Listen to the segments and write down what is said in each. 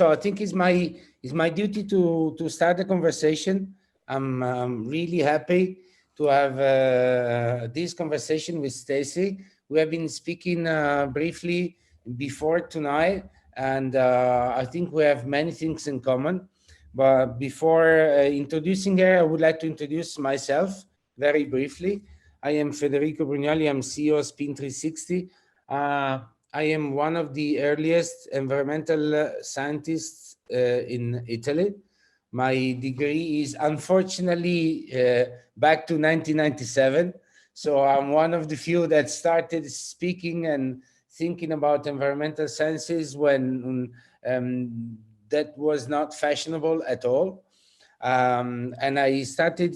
So I think it's my duty to start the conversation. I'm really happy to have this conversation with Stacy. We have been speaking briefly before tonight, and I think we have many things in common. But before introducing her, I would like to introduce myself very briefly. I am Federico Brugnoli. I'm CEO of Spin 360. I am one of the earliest environmental scientists in Italy. My degree is unfortunately back to 1997. So I'm one of the few that started speaking and thinking about environmental sciences when that was not fashionable at all. And I started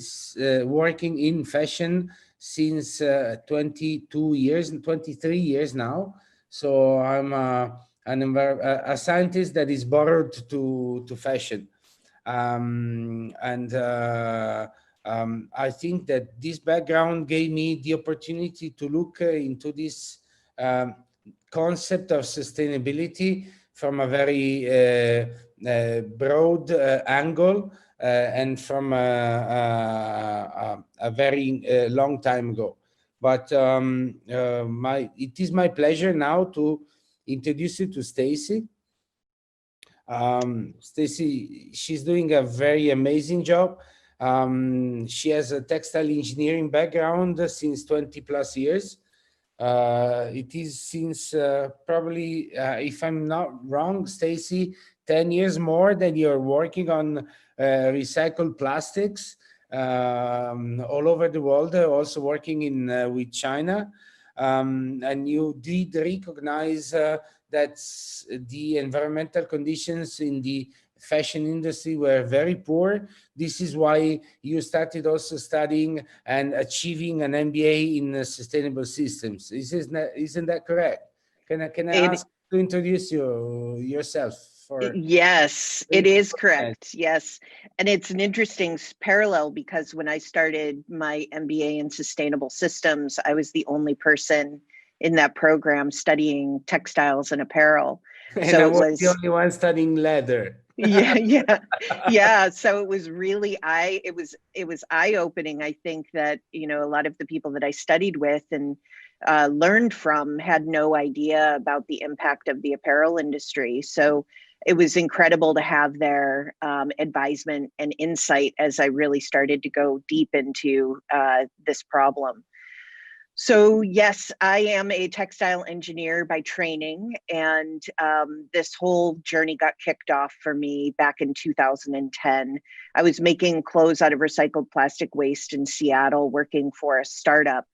working in fashion since 22 years and 23 years now. So I'm a scientist that is borrowed to fashion. I think that this background gave me the opportunity to look into this concept of sustainability from a very broad angle and from a very long time ago. But it is my pleasure now to introduce you to Stacy. Stacy, she's doing a very amazing job. She has a textile engineering background since 20 plus years. It is since probably, if I'm not wrong, Stacy, 10 years more that you're working on recycled plastics all over the world, also working in with China. And you did recognize that the environmental conditions in the fashion industry were very poor. This is why you started also studying and achieving an MBA in sustainable systems. Isn't that correct? Can I ask to introduce yourself? Yes, it is correct. Yes. And it's an interesting parallel because when I started my MBA in sustainable systems, I was the only person in that program studying textiles and apparel. And so I was the only one studying leather. Yeah. So it was really it was eye-opening. I think that, you know, a lot of the people that I studied with and learned from had no idea about the impact of the apparel industry. So it was incredible to have their advisement and insight as I really started to go deep into this problem. So yes, I am a textile engineer by training, and this whole journey got kicked off for me back in 2010. I was making clothes out of recycled plastic waste in Seattle, working for a startup.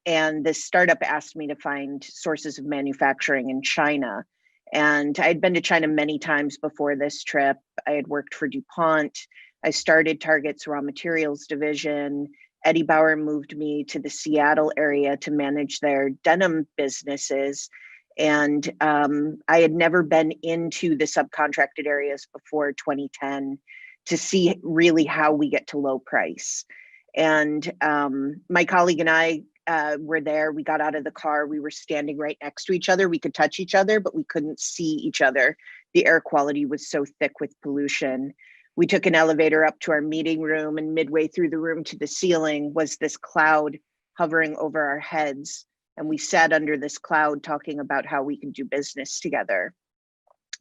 And this startup asked me to find sources of manufacturing in China. And I'd been to China many times before this trip. I had worked for DuPont. I started Target's raw materials division. Eddie Bauer moved me to the Seattle area to manage their denim businesses. And I had never been into the subcontracted areas before 2010 to see really how we get to low price. And my colleague and I were there. We got out of the car. We were standing right next to each other. We could touch each other, but we couldn't see each other. The air quality was so thick with pollution. We took an elevator up to our meeting room, and midway through the room to the ceiling was this cloud hovering over our heads. And we sat under this cloud talking about how we could do business together.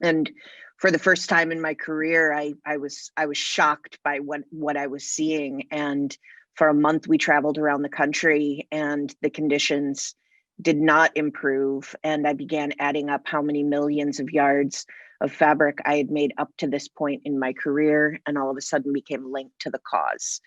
And for the first time in my career, I was shocked by what I was seeing. And for a month, we traveled around the country, and the conditions did not improve. And I began adding up how many millions of yards of fabric I had made up to this point in my career, and all of a sudden became linked to the cause.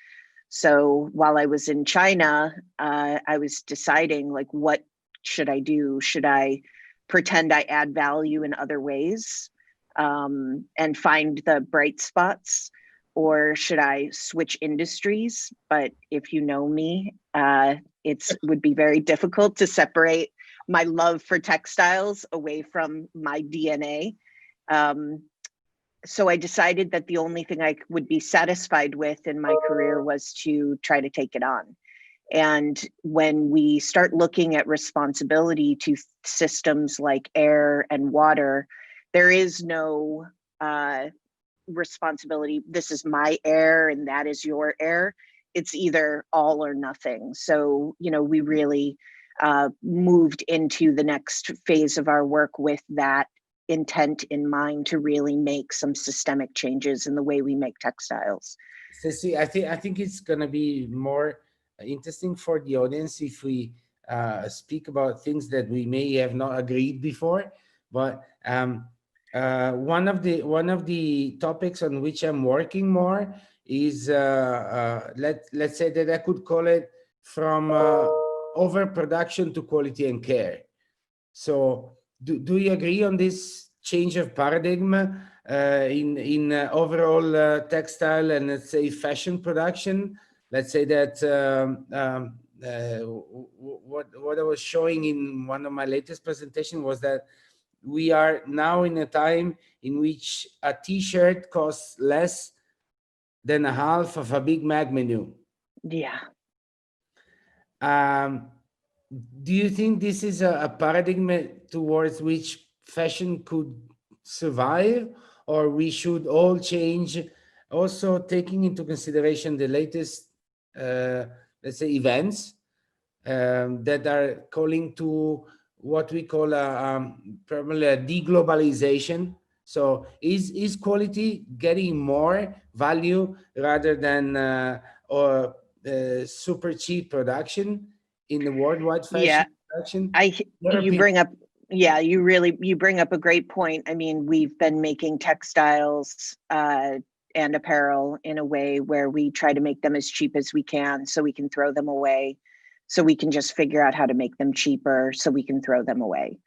So while I was in China, I was deciding, like, what should I do? Should I pretend I add value in other ways and find the bright spots? Or should I switch industries? But if you know me, it would be very difficult to separate my love for textiles away from my DNA. So I decided that the only thing I would be satisfied with in my career was to try to take it on. And when we start looking at responsibility to systems like air and water, there is no responsibility. This is my air and that is your air. It's either all or nothing. So, you know, we really moved into the next phase of our work with that intent in mind to really make some systemic changes in the way we make textiles. Ceci, I think it's going to be more interesting for the audience if we speak about things that we may have not agreed before. But one of the topics on which I'm working more is let's say that I could call it from overproduction to quality and care. So do you agree on this change of paradigm in overall textile and, let's say, fashion production? Let's say that what I was showing in one of my latest presentations was that we are now in a time in which a t-shirt costs less than a half of a Big Mac menu. Yeah. Do you think this is a paradigm towards which fashion could survive, or we should all change, also taking into consideration the latest, let's say, events that are calling to what we call probably a deglobalization? So is quality getting more value rather than or super cheap production in the worldwide fashion production? You bring up, you bring up a great point. I mean, we've been making textiles and apparel in a way where we try to make them as cheap as we can so we can throw them away, so we can just figure out how to make them cheaper so we can throw them away.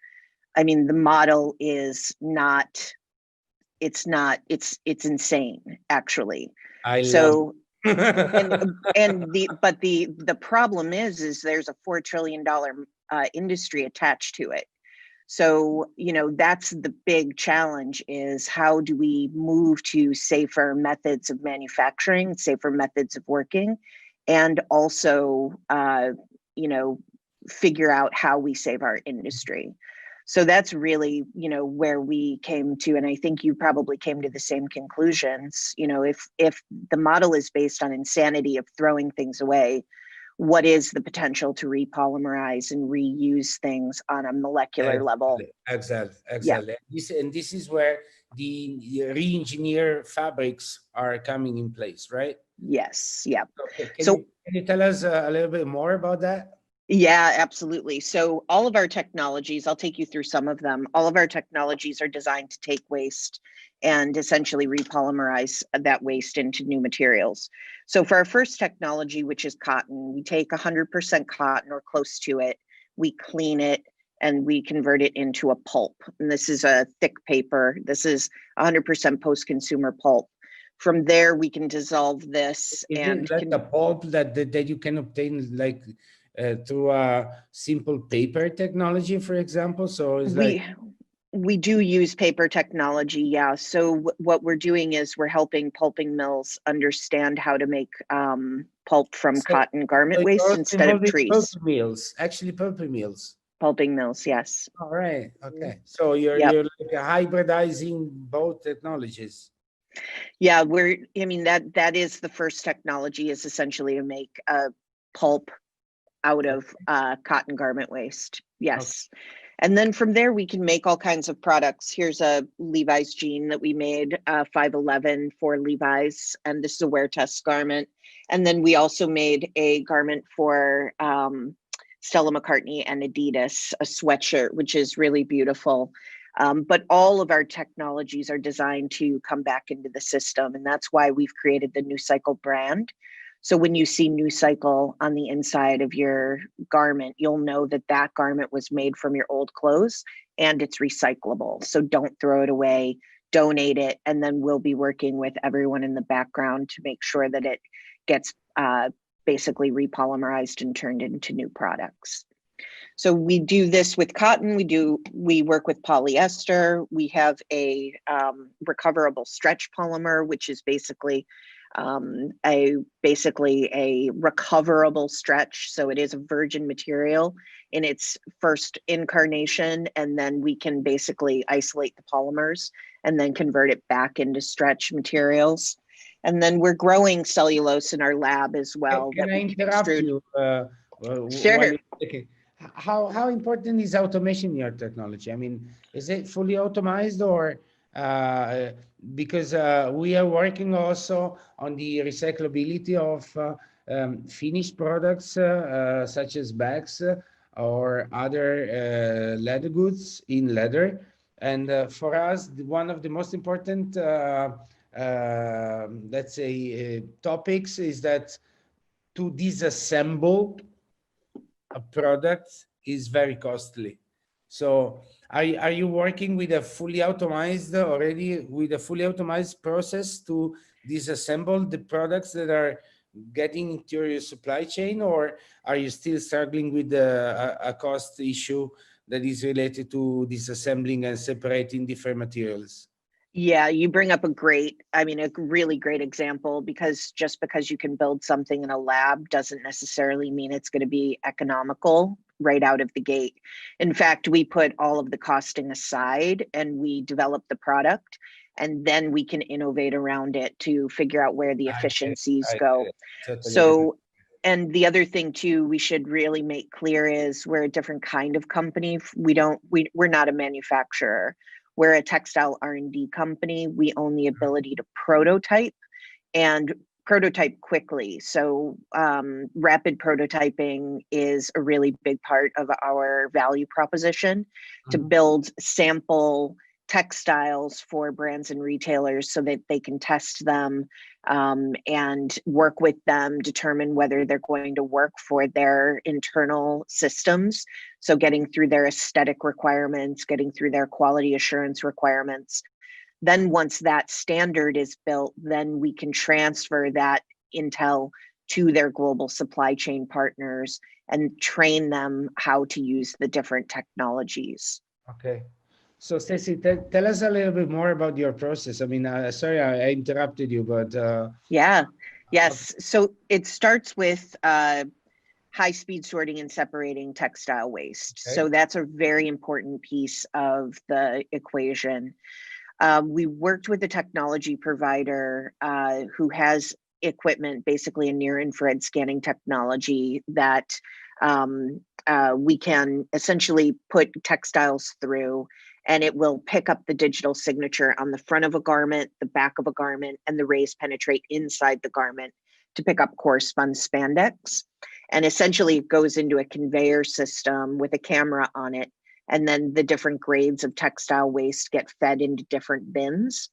I mean, the model is not, it's insane, actually. The problem is there's a $4 trillion industry attached to it. So, you know, that's the big challenge, is how do we move to safer methods of manufacturing, safer methods of working, and also, you know, figure out how we save our industry. So that's really, you know, where we came to, and I think you probably came to the same conclusions. You know, if the model is based on insanity of throwing things away, what is the potential to repolymerize and reuse things on a molecular level? Exactly. Yeah. This is where the re-engineer fabrics are coming in place, right? Yes. Yeah. Okay. Can you tell us a little bit more about that? Yeah, absolutely. So all of our technologies, I'll take you through some of them. All of our technologies are designed to take waste and essentially repolymerize that waste into new materials. So for our first technology, which is cotton, we take 100% cotton or close to it, we clean it, and we convert it into a pulp. And this is a thick paper. This is 100% post-consumer pulp. From there, we can dissolve this. Is it like a pulp that you can obtain like through a simple paper technology, for example? So it's we do use paper technology, yeah. So what we're doing is we're helping pulping mills understand how to make pulp from cotton garment waste instead of trees. Pulping mills, actually pulping mills. Pulping mills, yes. All right. Okay. So you're like hybridizing both technologies. Yeah, I mean, that is the first technology, is essentially to make a pulp out of cotton garment waste. Yes. Okay. And then from there, we can make all kinds of products. Here's a Levi's jean that we made, 511 for Levi's, and this is a wear test garment. And then we also made a garment for Stella McCartney and Adidas, a sweatshirt, which is really beautiful. But all of our technologies are designed to come back into the system. And that's why we've created the New Cycle brand. So when you see New Cycle on the inside of your garment, you'll know that that garment was made from your old clothes and it's recyclable. So don't throw it away, donate it. And then we'll be working with everyone in the background to make sure that it gets basically repolymerized and turned into new products. So we do this with cotton. We work with polyester. We have a recoverable stretch polymer, which is basically basically a recoverable stretch. So it is a virgin material in its first incarnation, and then we can basically isolate the polymers and then convert it back into stretch materials. And then we're growing cellulose in our lab as well. Can I interrupt you? Sure. Okay. How important is automation in your technology? I mean, is it fully automated, or because we are working also on the recyclability of finished products such as bags or other leather goods in leather. And for us, one of the most important, let's say, topics is that to disassemble a product is very costly. So are you working with a fully automated already, with a fully automated process to disassemble the products that are getting into your supply chain, or are you still struggling with a cost issue that is related to disassembling and separating different materials? Yeah, you bring up a really great example, because just because you can build something in a lab doesn't necessarily mean it's going to be economical right out of the gate. In fact, we put all of the costing aside and we develop the product, and then we can innovate around it to figure out where the efficiencies go. Totally. So, and the other thing too, we should really make clear is we're a different kind of company. We're not a manufacturer. We're a textile R&D company. We own the ability to prototype and prototype quickly. So rapid prototyping is a really big part of our value proposition, to build sample textiles for brands and retailers so that they can test them and work with them, determine whether they're going to work for their internal systems. So getting through their aesthetic requirements, getting through their quality assurance requirements. Then once that standard is built, then we can transfer that intel to their global supply chain partners and train them how to use the different technologies. Okay. So Stacy, tell us a little bit more about your process. I mean, sorry, I interrupted you, but... Yeah, yes. So it starts with high-speed sorting and separating textile waste. Okay. So that's a very important piece of the equation. We worked with a technology provider who has equipment, basically a near-infrared scanning technology that we can essentially put textiles through, and it will pick up the digital signature on the front of a garment, the back of a garment, and the rays penetrate inside the garment to pick up coarse spun spandex. And essentially it goes into a conveyor system with a camera on it, and then the different grades of textile waste get fed into different bins.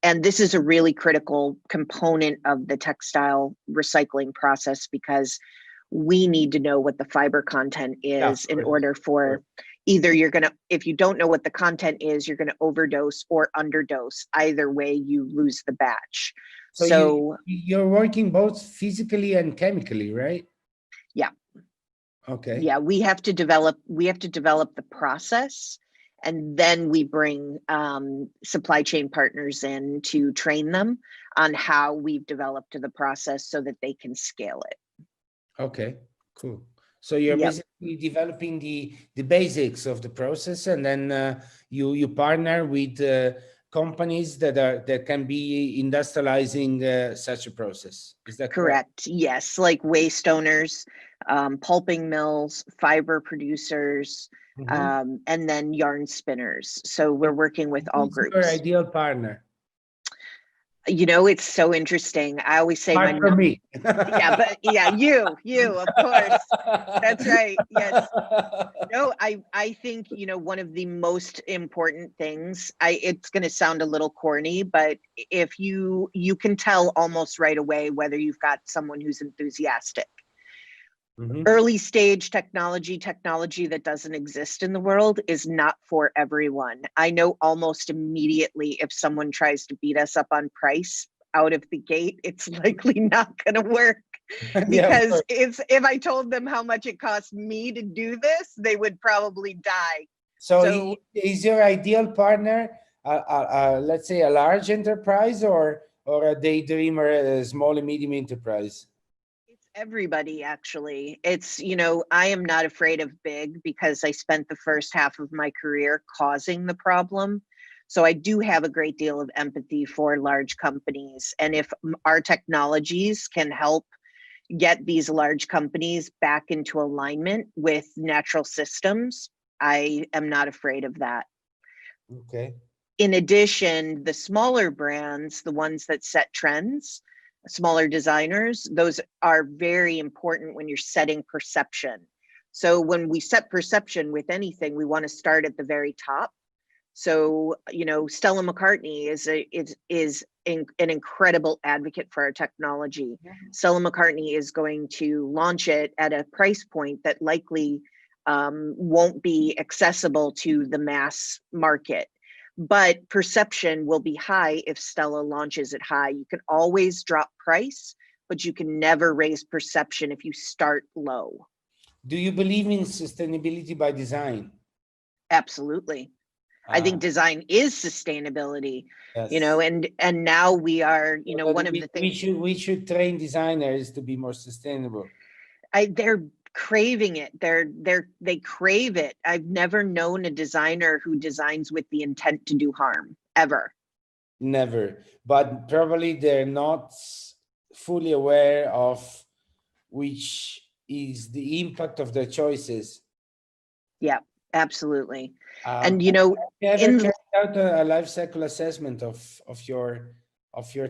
And this is a really critical component of the textile recycling process, because we need to know what the fiber content is in order for either if you don't know what the content is, you're going to overdose or underdose. Either way, you lose the batch. So you're working both physically and chemically, right? Yeah. Okay. Yeah, we have to develop the process, and then we bring supply chain partners in to train them on how we've developed the process so that they can scale it. Okay, cool. So you're basically developing the basics of the process, and then you partner with companies that can be industrializing such a process. Is that correct? Yes, like waste owners, pulping mills, fiber producers, and then yarn spinners. So we're working with all groups. Who's your ideal partner? You know, it's so interesting. I always say Hard for me. you, of course. That's right. Yes. No, I think, one of the most important things, it's going to sound a little corny, but if you can tell almost right away whether you've got someone who's enthusiastic. Early stage technology that doesn't exist in the world is not for everyone. I know almost immediately if someone tries to beat us up on price out of the gate, it's likely not going to work. Because if I told them how much it cost me to do this, they would probably die. So is your ideal partner, let's say, a large enterprise, or or a daydreamer, a small and medium enterprise? It's everybody, actually. It's, I am not afraid of big because I spent the first half of my career causing the problem. So I do have a great deal of empathy for large companies. And if our technologies can help get these large companies back into alignment with natural systems, I am not afraid of that. Okay. In addition, the smaller brands, the ones that set trends, smaller designers, those are very important when you're setting perception. So when we set perception with anything, we want to start at the very top. So, Stella McCartney is an incredible advocate for our technology. Stella McCartney is going to launch it at a price point that likely won't be accessible to the mass market. But perception will be high if Stella launches it high. You can always drop price, but you can never raise perception if you start low. Do you believe in sustainability by design? Absolutely. I think design is sustainability, yes. And now we are, So one of the things we should train designers to be more sustainable. They're craving it. They crave it. I've never known a designer who designs with the intent to do harm, ever. Never, but probably they're not fully aware of which is the impact of their choices. Yeah, absolutely. And have you ever carried out a life cycle assessment of your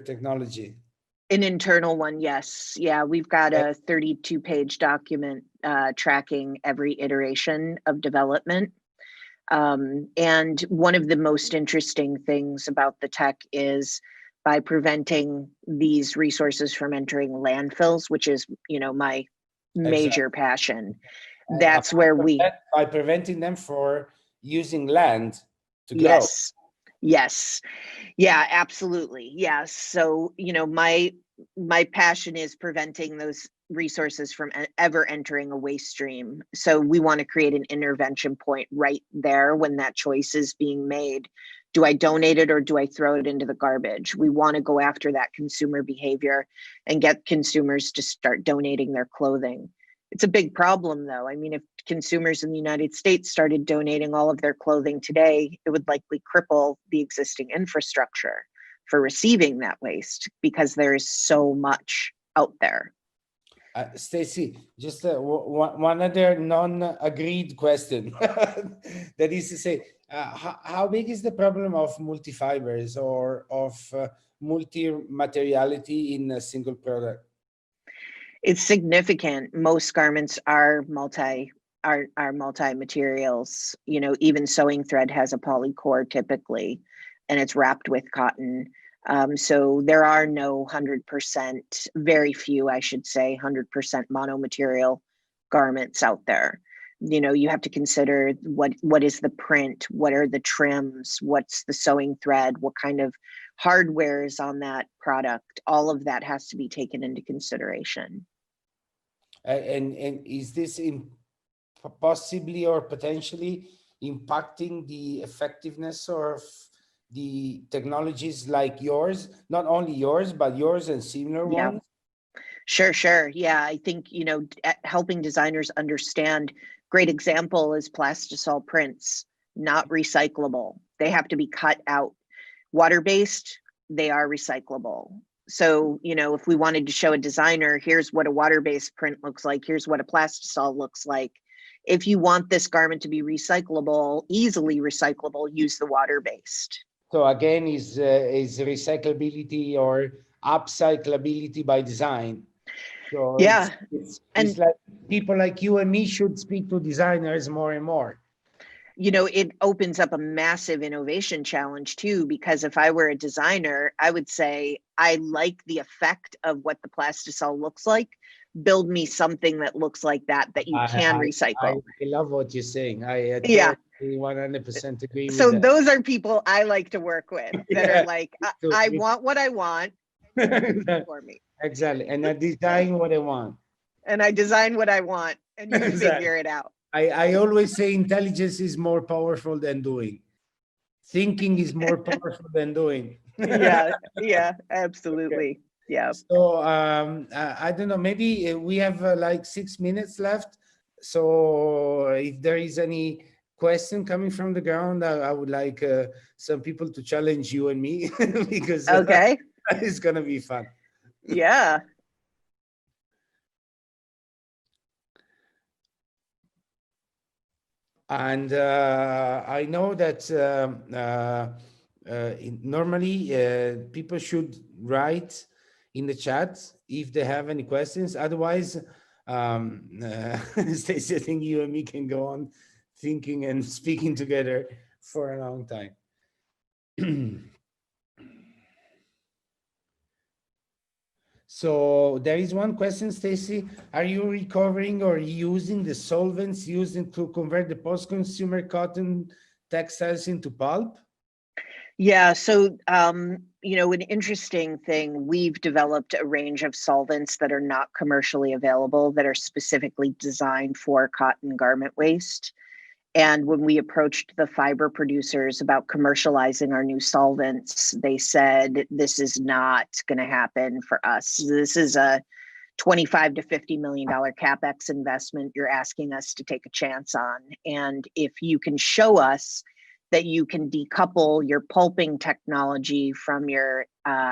technology? An internal one, yes. Yeah, we've got a 32-page document tracking every iteration of development. And one of the most interesting things about the tech is by preventing these resources from entering landfills, which is, my major passion. That's where by preventing them for using land to grow. Yes. Yes. Yeah, absolutely. Yes. So, my passion is preventing those resources from ever entering a waste stream. So we want to create an intervention point right there when that choice is being made. Do I donate it or do I throw it into the garbage? We want to go after that consumer behavior and get consumers to start donating their clothing. It's a big problem, though. I mean, if consumers in the United States started donating all of their clothing today, it would likely cripple the existing infrastructure for receiving that waste because there is so much out there. Stacy, just one other non-agreed question. That is to say, how big is the problem of multi-fibers or of multi-materiality in a single product? It's significant. Most garments are multi-materials. Even sewing thread has a polycore typically, and it's wrapped with cotton. So there are no 100%, very few, I should say, 100% monomaterial garments out there. You have to consider what is the print, what are the trims, what's the sewing thread, what kind of hardware is on that product. All of that has to be taken into consideration. And is this possibly or potentially impacting the effectiveness of the technologies like yours, not only yours, but yours and similar ones? Sure. Yeah, I think, helping designers understand, great example is plastisol prints, not recyclable. They have to be cut out. Water-based, they are recyclable. So, if we wanted to show a designer, here's what a water-based print looks like, here's what a plastisol looks like. If you want this garment to be recyclable, easily recyclable, use the water-based. So again, is recyclability or upcyclability by design. So yeah, it's like people like you and me should speak to designers more and more. It opens up a massive innovation challenge too, because if I were a designer, I would say, I like the effect of what the plastisol looks like. Build me something that looks like that you can recycle. I love what you're saying. I 100% agree with that. So those are people I like to work with that are like, I want what I want for me. Exactly. And I design what I want. And I design what I want and you figure it out. I always say intelligence is more powerful than doing. Thinking is more powerful than doing. Yeah, absolutely. Okay. Yeah. So I don't know, maybe we have like 6 minutes left. So if there is any question coming from the ground, I would like some people to challenge you and me because Okay. it's gonna be fun. Yeah. And I know that normally people should write in the chat if they have any questions. Otherwise, Stacey, I think you and me can go on thinking and speaking together for a long time. So there is one question, Stacy. Are you recovering or using the solvents used to convert the post-consumer cotton textiles into pulp? Yeah, so an interesting thing, we've developed a range of solvents that are not commercially available that are specifically designed for cotton garment waste. And when we approached the fiber producers about commercializing our new solvents, they said, this is not going to happen for us. This is a $25 to $50 million CapEx investment you're asking us to take a chance on. And if you can show us that you can decouple your pulping technology from your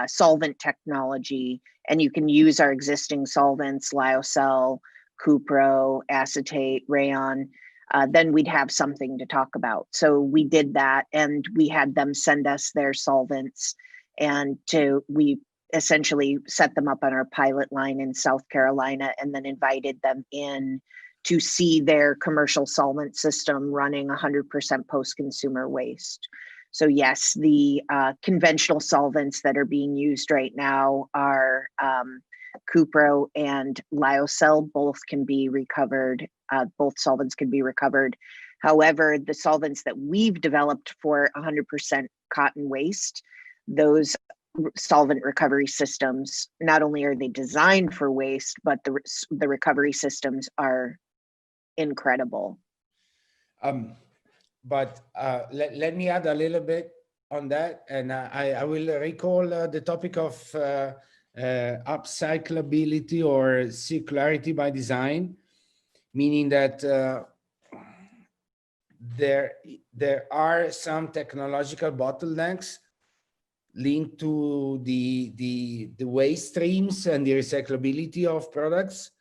solvent technology, and you can use our existing solvents, lyocell, cupro, acetate, rayon, then we'd have something to talk about. So we did that, and we had them send us their solvents, and we essentially set them up on our pilot line in South Carolina, and then invited them in to see their commercial solvent system running 100% post-consumer waste. So yes, the conventional solvents that are being used right now are cupro and lyocell. Both can be recovered. Both solvents can be recovered. However, the solvents that we've developed for 100% cotton waste, those solvent recovery systems, not only are they designed for waste, but the recovery systems are incredible. But let me add a little bit on that, and I will recall the topic of upcyclability or circularity by design, meaning that there are some technological bottlenecks linked to the waste streams and the recyclability of products,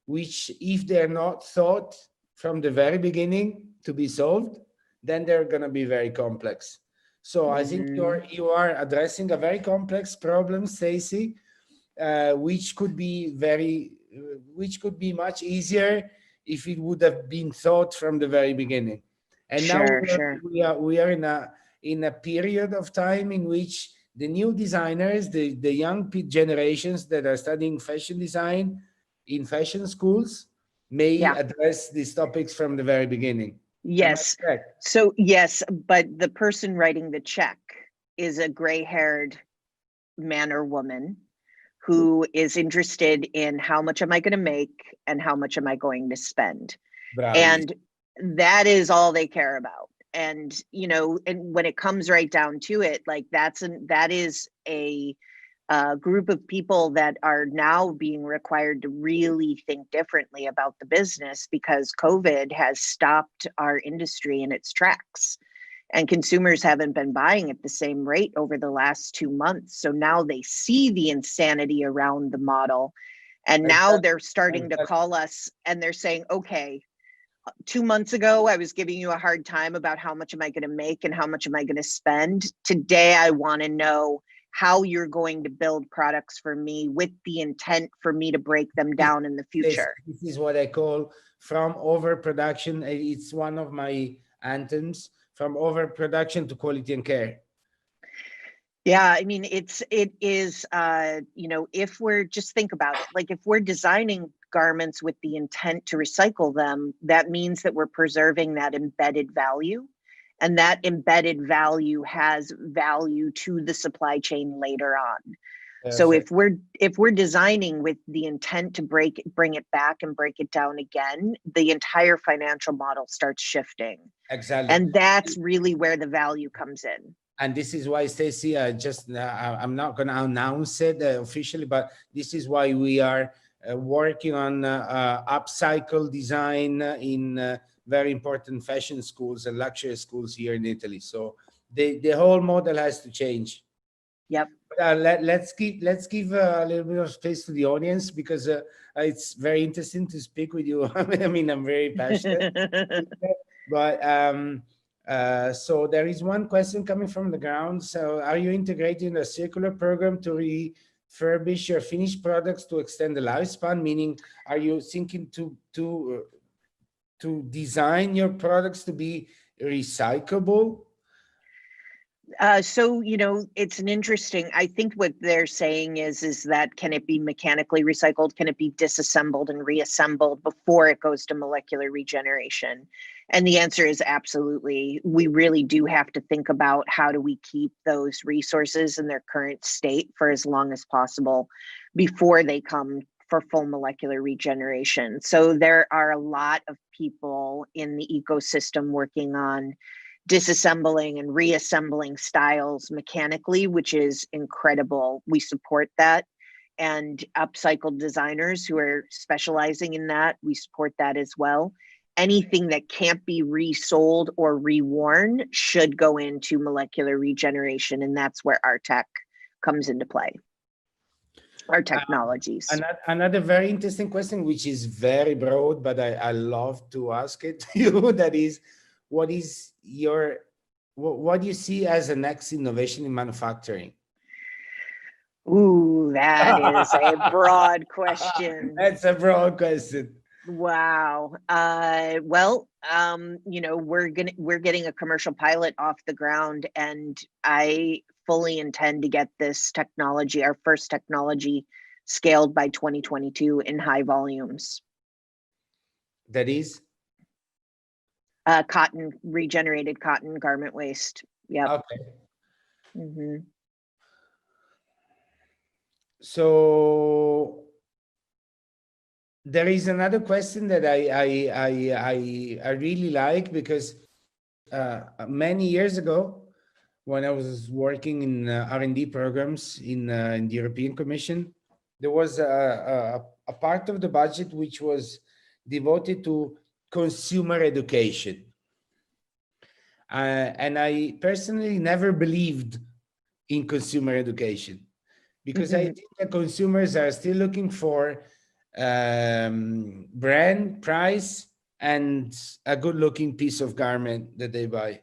which if they're not thought from the very beginning to be solved, then they're going to be very complex. So I think you are addressing a very complex problem, Stacy, which could be much easier if it would have been thought from the very beginning. And Sure, now we are in a period of time in which the new designers, the young generations that are studying fashion design in fashion schools may address these topics from the very beginning. Yes. So yes, but the person writing the check is a gray-haired man or woman who is interested in how much am I going to make and how much am I going to spend. Bravi. And that is all they care about. And, and when it comes right down to it, like that is a group of people that are now being required to really think differently about the business, because COVID has stopped our industry in its tracks. And consumers haven't been buying at the same rate over the last 2 months. So now they see the insanity around the model. And now they're starting to call us and they're saying, okay, 2 months ago, I was giving you a hard time about how much am I going to make and how much am I going to spend. Today, I want to know how you're going to build products for me with the intent for me to break them down in the future. This is what I call from overproduction. It's one of my anthems, from overproduction to quality and care. Yeah, I mean, it is, if we're just think about it, like if we're designing garments with the intent to recycle them, that means that we're preserving that embedded value. And that embedded value has value to the supply chain later on. Perfect. So if we're designing with the intent to bring it back and break it down again, the entire financial model starts shifting. Exactly. And that's really where the value comes in. And this is why, Stacy, I'm not going to announce it officially, but this is why we are working on upcycle design in very important fashion schools and luxury schools here in Italy. So the whole model has to change. Yep. Let's give a little bit of space to the audience, because it's very interesting to speak with you. I mean, I'm very passionate. But so there is one question coming from the ground. So, are you integrating a circular program to refurbish your finished products to extend the lifespan? Meaning, are you thinking to design your products to be recyclable? So, it's an interesting, I think what they're saying is that can it be mechanically recycled? Can it be disassembled and reassembled before it goes to molecular regeneration? And the answer is absolutely. We really do have to think about how do we keep those resources in their current state for as long as possible before they come for full molecular regeneration. So there are a lot of people in the ecosystem working on disassembling and reassembling styles mechanically, which is incredible. We support that. And upcycled designers who are specializing in that, we support that as well. Anything that can't be resold or reworn should go into molecular regeneration. And that's where our tech comes into play, our technologies. Another very interesting question, which is very broad, but I love to ask it to you. That is, what do you see as the next innovation in manufacturing? Ooh, that is a broad question. That's a broad question. Wow. Well, we're getting a commercial pilot off the ground, and I fully intend to get this technology, our first technology, scaled by 2022 in high volumes. That is? Regenerated cotton garment waste. Yeah. Okay. Mm-hmm. So there is another question that I really like, because many years ago, when I was working in R&D programs in the European Commission, there was a part of the budget which was devoted to consumer education. And I personally never believed in consumer education, because I think that consumers are still looking for brand, price, and a good-looking piece of garment that they buy.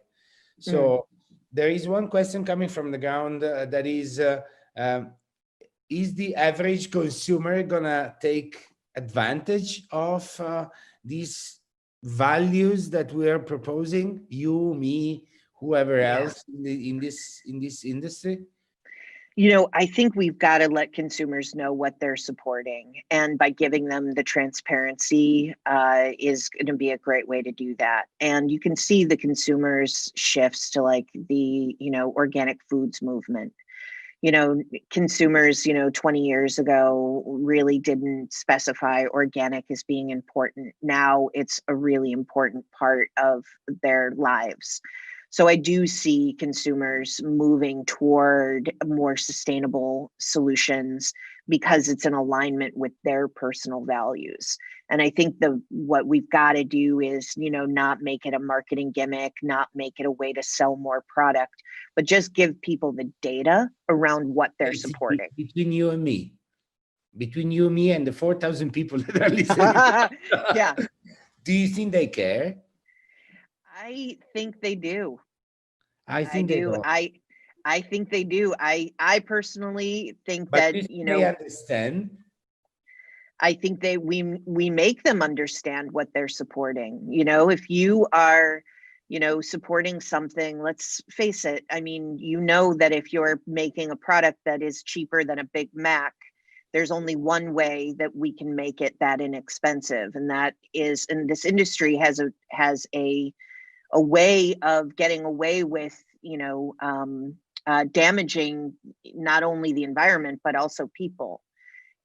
So there is one question coming from the ground that is the average consumer gonna take advantage of these values that we are proposing? You, me, whoever else in this industry? I think we've got to let consumers know what they're supporting. And by giving them the transparency is going to be a great way to do that. And you can see the consumers' shifts to like the, organic foods movement. Consumers, 20 years ago really didn't specify organic as being important. Now it's a really important part of their lives. So I do see consumers moving toward more sustainable solutions because it's in alignment with their personal values. And I think what we've got to do is, not make it a marketing gimmick, not make it a way to sell more product, but just give people the data around what they're supporting. Between you and me and the 4,000 people that are listening. Yeah. Do you think they care? I think they do. I think they do. I think they do. I personally think but that, they understand. I think we make them understand what they're supporting. If you are, supporting something, let's face it. I mean, that if you're making a product that is cheaper than a Big Mac, there's only one way that we can make it that inexpensive. And that is, and this industry has a way of getting away with, damaging not only the environment, but also people.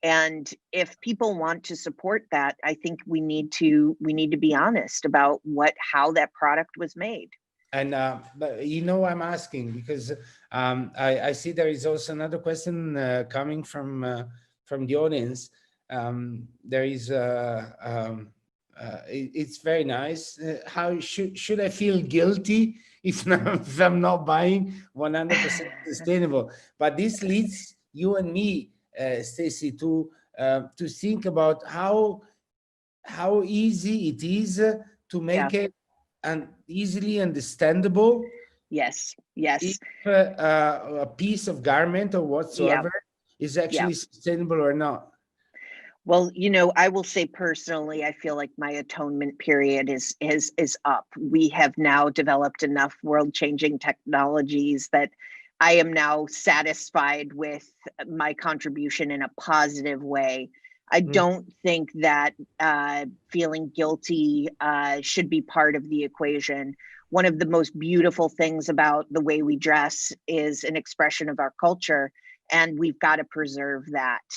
And if people want to support that, I think we need to be honest about how that product was made. And but I'm asking because I see there is also another question coming from the audience. There is it's very nice. How should I feel guilty if I'm not buying 100% sustainable? But this leads you and me, Stacy, to think about how easy it is to make it and easily understandable. Yes. If a piece of garment or whatsoever is actually sustainable or not. Well, I will say personally, I feel like my atonement period is up. We have now developed enough world-changing technologies that I am now satisfied with my contribution in a positive way. I don't think that feeling guilty should be part of the equation. One of the most beautiful things about the way we dress is an expression of our culture, and we've got to preserve that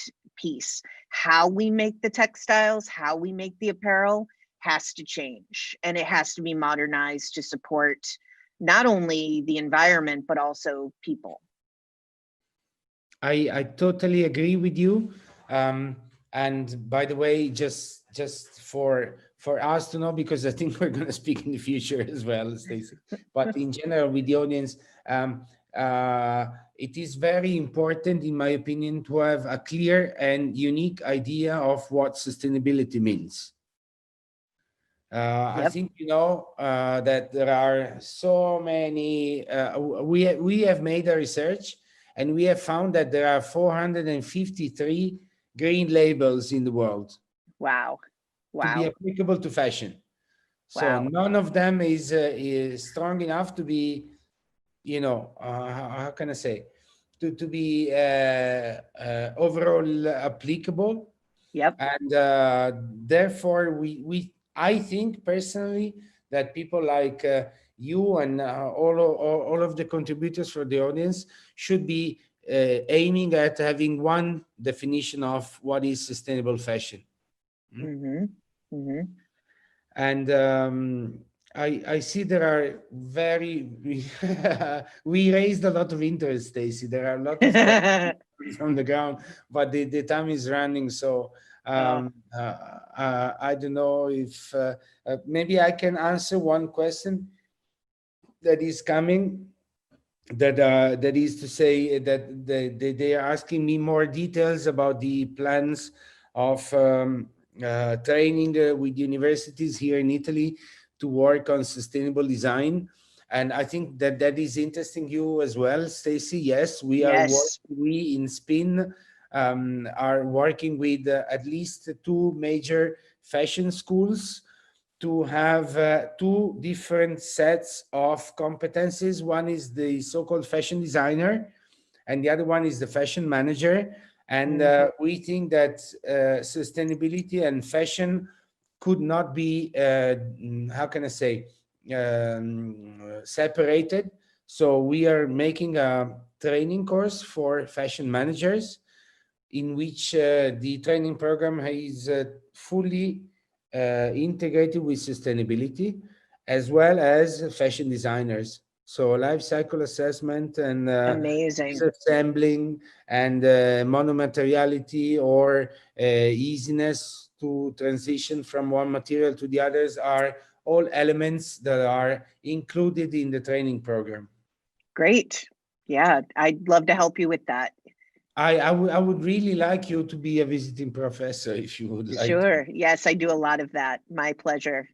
piece. How we make the textiles, how we make the apparel has to change, and it has to be modernized to support not only the environment, but also people. I totally agree with you. And by the way, just for us to know, because I think we're going to speak in the future as well, Stacy. But in general, with the audience, it is very important, in my opinion, to have a clear and unique idea of what sustainability means. I think that there are so many. We have made a research, and we have found that there are 453 green labels in the world. Wow. To be applicable to fashion. So none of them is strong enough to be, how can I say, to be overall applicable. Yep. And therefore, I think personally that people like you and all of the contributors for the audience should be aiming at having one definition of what is sustainable fashion. Mm-hmm. Mm-hmm. And I see there are we raised a lot of interest, Stacy. There are a lot of questions on the ground, but the time is running. So I don't know if maybe I can answer one question that is coming. That is to say that they are asking me more details about the plans of training with universities here in Italy to work on sustainable design. And I think that is interesting you as well, Stacy. Yes, we in Spin are working with at least 2 major fashion schools to have 2 different sets of competencies. One is the so-called fashion designer, and the other one is the fashion manager. And we think that sustainability and fashion could not be, how can I say, separated. So we are making a training course for fashion managers in which the training program is fully integrated with sustainability, as well as fashion designers. So life cycle assessment and amazing assembling and monomateriality or easiness to transition from one material to the others are all elements that are included in the training program. Great. Yeah, I'd love to help you with that. I would really like you to be a visiting professor if you would like. Sure. Yes, I do a lot of that. My pleasure.